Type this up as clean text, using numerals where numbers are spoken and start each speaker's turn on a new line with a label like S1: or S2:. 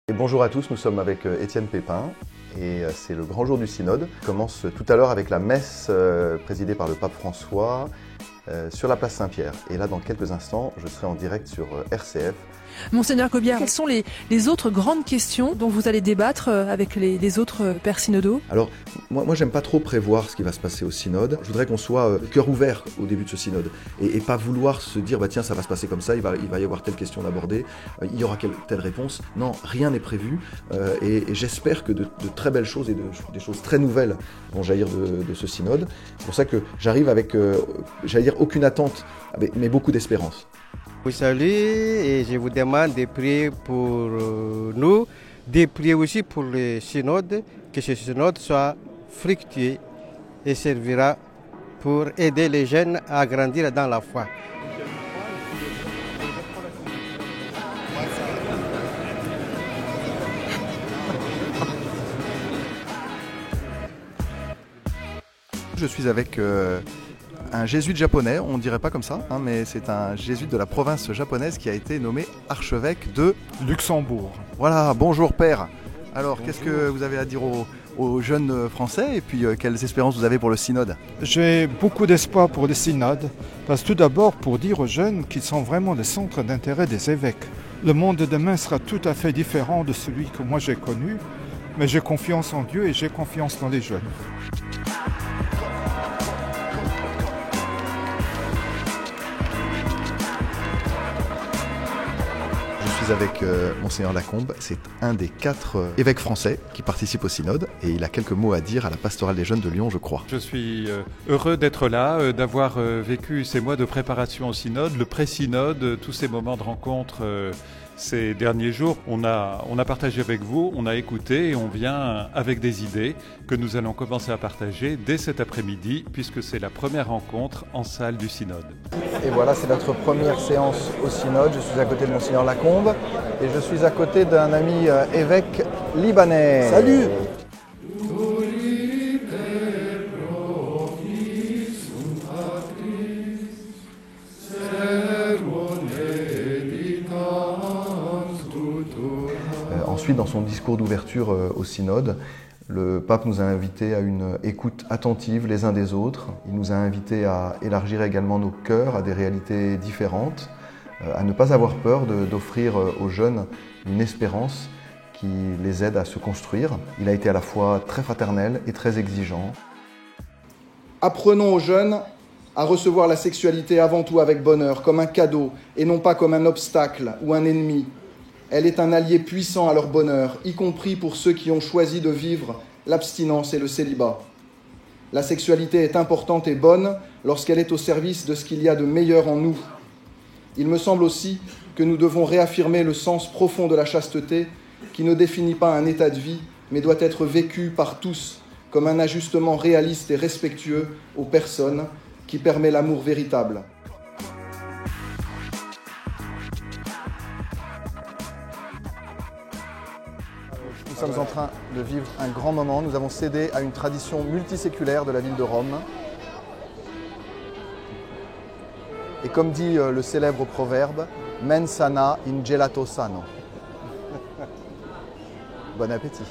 S1: Et bonjour à tous, nous sommes avec Étienne Pépin et c'est le grand jour du synode. On commence tout à l'heure avec la messe présidée par le pape François sur la place Saint-Pierre. Et là, dans quelques instants, je serai en direct sur RCF.
S2: Monseigneur Cobière, quelles sont les autres grandes questions dont vous allez débattre avec les autres pères synodaux?
S1: Alors, moi j'aime pas trop prévoir ce qui va se passer au synode. Je voudrais qu'on soit cœur ouvert au début de ce synode et pas vouloir se dire bah tiens ça va se passer comme ça, il va y avoir telle question d'aborder, il y aura telle réponse. Non, rien n'est prévu et j'espère que de très belles choses et des choses très nouvelles vont jaillir de ce synode. C'est pour ça que j'arrive avec, j'allais dire aucune attente, mais beaucoup d'espérance.
S3: Vous salue et je vous demande de prier pour nous, de prier aussi pour le synode, que ce synode soit fructueux et servira pour aider les jeunes à grandir dans la foi.
S1: Je suis avec un jésuite japonais, on ne dirait pas comme ça, hein, mais c'est un jésuite de la province japonaise qui a été nommé archevêque de
S4: Luxembourg.
S1: Voilà, bonjour père. Alors, qu'est-ce que vous avez à dire aux jeunes Français et puis quelles espérances vous avez pour le synode?
S4: J'ai beaucoup d'espoir pour le synode, parce que tout d'abord pour dire aux jeunes qu'ils sont vraiment le centre d'intérêt des évêques. Le monde de demain sera tout à fait différent de celui que moi j'ai connu, mais j'ai confiance en Dieu et j'ai confiance dans les jeunes.
S1: Je suis avec Monseigneur Lacombe, c'est un des 4 évêques français qui participent au synode et il a quelques mots à dire à la pastorale des jeunes de Lyon, je crois.
S5: Je suis heureux d'être là, d'avoir vécu ces mois de préparation au synode, le pré-synode, tous ces moments de rencontre ces derniers jours. On a partagé avec vous, on a écouté et on vient avec des idées que nous allons commencer à partager dès cet après-midi puisque c'est la première rencontre en salle du synode.
S1: Et voilà, c'est notre première séance au synode. Je suis à côté de Monseigneur Lacombe et je suis à côté d'un ami évêque libanais. Salut! Ensuite, dans son discours d'ouverture au synode, le pape nous a invités à une écoute attentive les uns des autres. Il nous a invités à élargir également nos cœurs à des réalités différentes, à ne pas avoir peur d'offrir aux jeunes une espérance qui les aide à se construire. Il a été à la fois très fraternel et très exigeant.
S6: Apprenons aux jeunes à recevoir la sexualité avant tout avec bonheur, comme un cadeau et non pas comme un obstacle ou un ennemi. Elle est un allié puissant à leur bonheur, y compris pour ceux qui ont choisi de vivre l'abstinence et le célibat. La sexualité est importante et bonne lorsqu'elle est au service de ce qu'il y a de meilleur en nous. Il me semble aussi que nous devons réaffirmer le sens profond de la chasteté, qui ne définit pas un état de vie, mais doit être vécu par tous comme un ajustement réaliste et respectueux aux personnes qui permet l'amour véritable.
S1: Nous sommes en train de vivre un grand moment. Nous avons cédé à une tradition multiséculaire de la ville de Rome. Et comme dit le célèbre proverbe, mens sana in gelato sano. Bon appétit.